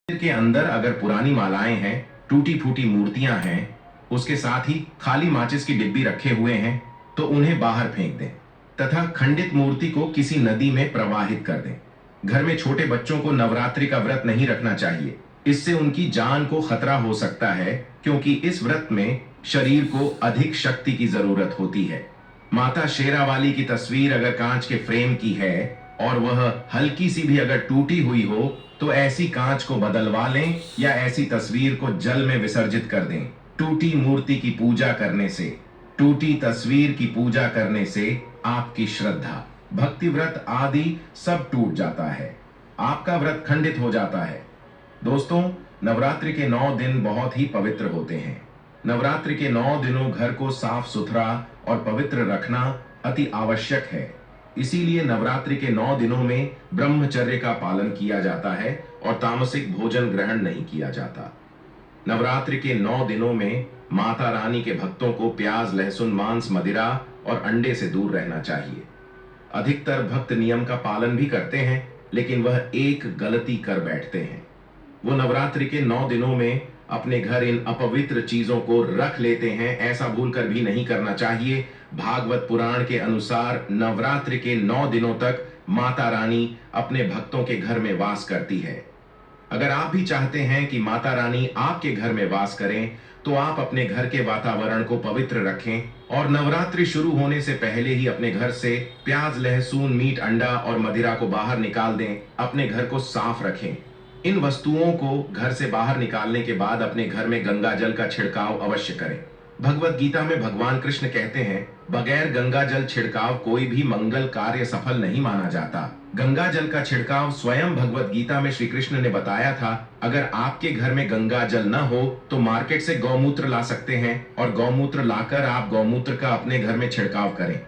मंदिर के अंदर अगर पुरानी मालाएं हैं, टूटी फूटी मूर्तियां हैं, उसके साथ ही खाली माचिस की डिब्बी रखे हुए हैं, तो उन्हें बाहर फेंक दें तथा खंडित मूर्ति को किसी नदी में प्रवाहित कर दें। घर में छोटे बच्चों को नवरात्रि का व्रत नहीं रखना चाहिए। इससे उनकी जान को खतरा हो सकता है, क्योंकि इस व्रत में शरीर को अधिक शक्ति की जरूरत होती है। माता शेरावाली की तस्वीर अगर कांच के फ्रेम की है और वह हल्की सी भी अगर टूटी हुई हो, तो ऐसी कांच को बदलवा लें या ऐसी तस्वीर को जल में विसर्जित कर दें। टूटी मूर्ति की पूजा करने से, टूटी तस्वीर की पूजा करने से आपकी श्रद्धा, भक्ति व्रत आदि सब टूट जाता है, आपका व्रत खंडित हो जाता है। दोस्तों, नवरात्रि के 9 दिन बहुत ही पवित्र होते हैं। नवरात्रि के 9 दिनों घर को साफ सुथरा और पवित्र रखना अति आवश्यक है। इसीलिए नवरात्रि के 9 दिनों में ब्रह्मचर्य का पालन किया जाता है और तामसिक भोजन ग्रहण नहीं किया जाता। नवरात्रि के 9 दिनों में माता रानी के भक्तों को प्याज, लहसुन, मांस, मदिरा और अंडे से दूर रहना चाहिए। अधिकतर भक्त नियम का पालन भी करते हैं, लेकिन वह एक गलती कर बैठते हैं। वो नवरात्रि के 9 दिनों में अपने घर इन अपवित्र चीजों को रख लेते हैं। ऐसा भूलकर भी नहीं करना चाहिए। भागवत पुराण के अनुसार नवरात्रि के 9 दिनों तक माता रानी अपने भक्तों के घर में वास करती है। अगर आप भी चाहते हैं कि माता रानी आपके घर में वास करें, तो आप अपने घर के वातावरण को पवित्र रखें और नवरात्रि शुरू होने से पहले ही अपने घर से प्याज, लहसुन, मीट, अंडा और मदिरा को बाहर निकाल दें। अपने घर को साफ रखें। इन वस्तुओं को घर से बाहर निकालने के बाद अपने घर में गंगा जल का छिड़काव अवश्य करें। भगवत गीता में भगवान कृष्ण कहते हैं, बगैर गंगा जल छिड़काव कोई भी मंगल कार्य सफल नहीं माना जाता। गंगा जल का छिड़काव स्वयं भगवत गीता में श्री कृष्ण ने बताया था। अगर आपके घर में गंगा जल न हो तो मार्केट से गौमूत्र ला सकते हैं और गौमूत्र लाकर आप गौमूत्र का अपने घर में छिड़काव करें।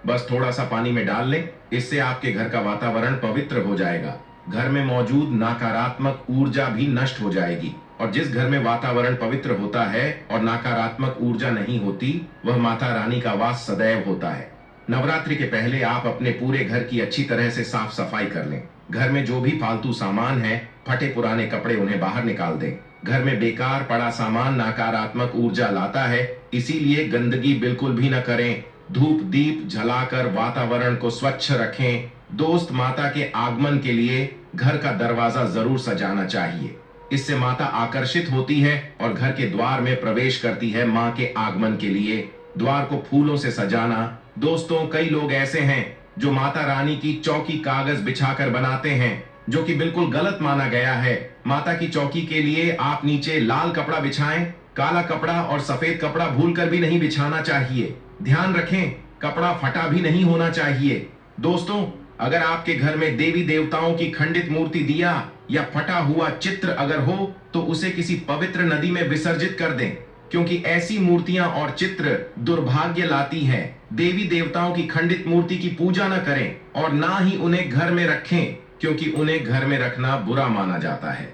बस थोड़ा सा पानी में डाल लें, इससे आपके घर का वातावरण पवित्र हो जाएगा। घर में मौजूद नकारात्मक ऊर्जा भी नष्ट हो जाएगी और जिस घर में वातावरण पवित्र होता है और नकारात्मक ऊर्जा नहीं होती, वह माता रानी का वास सदैव होता है। नवरात्रि के पहले आप अपने पूरे घर की अच्छी तरह से साफ सफाई कर लें। घर में जो भी फालतू सामान है, फटे पुराने कपड़े, उन्हें बाहर निकाल दें। घर में बेकार पड़ा सामान नकारात्मक ऊर्जा लाता है, इसीलिए गंदगी बिल्कुल भी न करें। धूप दीप जलाकर वातावरण को स्वच्छ रखें। दोस्त, माता के आगमन के लिए घर का दरवाजा जरूर सजाना चाहिए। इससे माता आकर्षित होती है और घर के द्वार में प्रवेश करती है। मां के आगमन के लिए द्वार को फूलों से सजाना। दोस्तों, कई लोग ऐसे हैं जो माता रानी की चौकी कागज बिछाकर बनाते हैं, जो कि बिल्कुल गलत माना गया है। माता की चौकी के लिए आप नीचे लाल कपड़ा बिछाएं। काला कपड़ा और सफेद कपड़ा भूलकर भी नहीं बिछाना चाहिए। ध्यान रखें, कपड़ा फटा भी नहीं होना चाहिए। दोस्तों, अगर आपके घर में देवी देवताओं की खंडित मूर्ति, दिया या फटा हुआ चित्र अगर हो, तो उसे किसी पवित्र नदी में विसर्जित कर दें, क्योंकि ऐसी मूर्तियां और चित्र दुर्भाग्य लाती हैं। देवी देवताओं की खंडित मूर्ति की पूजा न करें और ना ही उन्हें घर में रखें, क्योंकि उन्हें घर में रखना बुरा माना जाता है।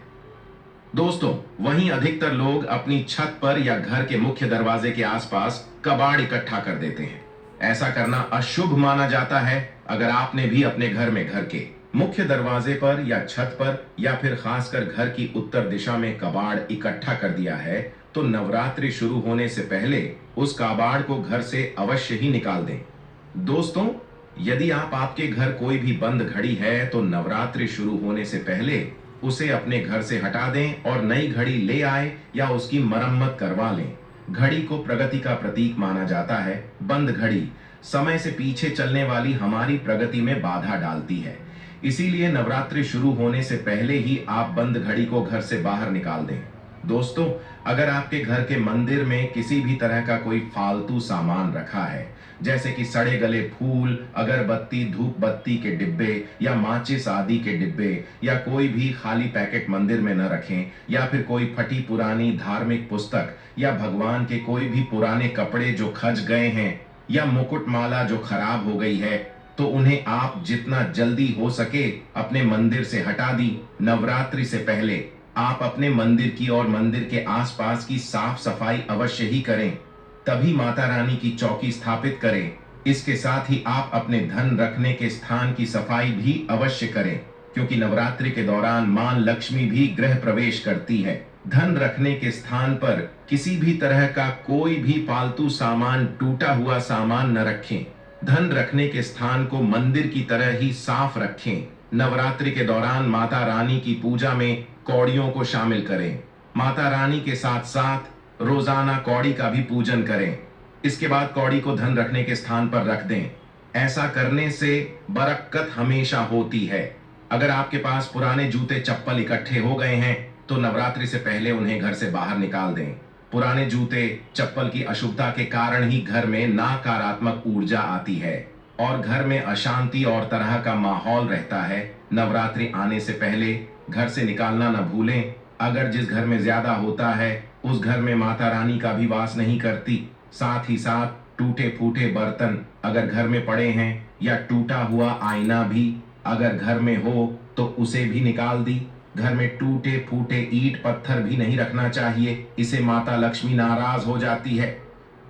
दोस्तों, वहीं अधिकतर लोग अपनी छत पर या घर के मुख्य दरवाजे के आसपास कबाड़ इकट्ठा कर देते हैं। ऐसा करना अशुभ माना जाता है। अगर आपने भी अपने घर में घर के मुख्य दरवाजे पर या छत पर या फिर खासकर घर की उत्तर दिशा में कबाड़ इकट्ठा कर दिया है, तो नवरात्रि शुरू होने से पहले उस कबाड़ को घर से अवश्य ही निकाल दें। दोस्तों, यदि आपके घर कोई भी बंद घड़ी है, तो नवरात्रि शुरू होने से पहले उसे अपने घर से हटा दें और नई घड़ी ले आए या उसकी मरम्मत करवा लें। घड़ी को प्रगति का प्रतीक माना जाता है। बंद घड़ी समय से पीछे चलने वाली हमारी प्रगति में बाधा डालती है। इसीलिए नवरात्रि शुरू होने से पहले ही आप बंद घड़ी को घर से बाहर निकाल दें। दोस्तों, अगर आपके घर के मंदिर में किसी भी तरह का कोई फालतू सामान रखा है, जैसे कि सड़े गले फूल, अगरबत्ती, धूप बत्ती के डिब्बे या माचिस आदि के डिब्बे, या कोई भी खाली पैकेट मंदिर में न रखें, या फिर कोई फटी पुरानी धार्मिक पुस्तक या भगवान के कोई भी पुराने कपड़े जो खज गए हैं, या मुकुटमाला जो खराब हो गई है, तो उन्हें आप जितना जल्दी हो सके अपने मंदिर से हटा दी। नवरात्रि से पहले आप अपने मंदिर की और मंदिर के आसपास की साफ सफाई अवश्य ही करें, तभी माता रानी की चौकी स्थापित करें। इसके साथ ही आप अपने धन रखने के स्थान की सफाई भी अवश्य करें, क्योंकि नवरात्रि के दौरान मां लक्ष्मी भी गृह प्रवेश करती है। धन रखने के स्थान पर किसी भी तरह का कोई भी पालतू सामान, टूटा हुआ सामान न रखें। धन रखने के स्थान को मंदिर की तरह ही साफ रखें। नवरात्रि के दौरान माता रानी की पूजा में कौड़ियों को शामिल करें। माता रानी के साथ साथ रोजाना कौड़ी का भी पूजन करें। इसके बाद कौड़ी को धन रखने के स्थान पर रख दें। ऐसा करने से बरकत हमेशा होती है। अगर आपके पास पुराने जूते चप्पल इकट्ठे हो गए हैं तो नवरात्रि से पहले उन्हें घर से बाहर निकाल दें। पुराने जूते चप्पल की अशुभता के कारण ही घर में नकारात्मक ऊर्जा आती है और घर में अशांति और तरह का माहौल रहता है। नवरात्रि आने से पहले घर से निकालना न भूलें। अगर जिस घर में ज्यादा होता है उस घर में माता रानी का भी वास नहीं करती। साथ ही साथ टूटे फूटे बर्तन अगर घर में पड़े हैं या टूटा हुआ आईना भी अगर घर में हो तो उसे भी निकाल दी। घर में टूटे फूटे ईंट पत्थर भी नहीं रखना चाहिए, इसे माता लक्ष्मी नाराज हो जाती है।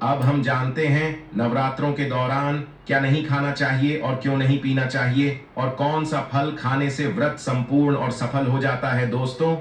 अब हम जानते हैं नवरात्रों के दौरान क्या नहीं खाना चाहिए और क्यों नहीं पीना चाहिए और कौन सा फल खाने से व्रत संपूर्ण और सफल हो जाता है। दोस्तों,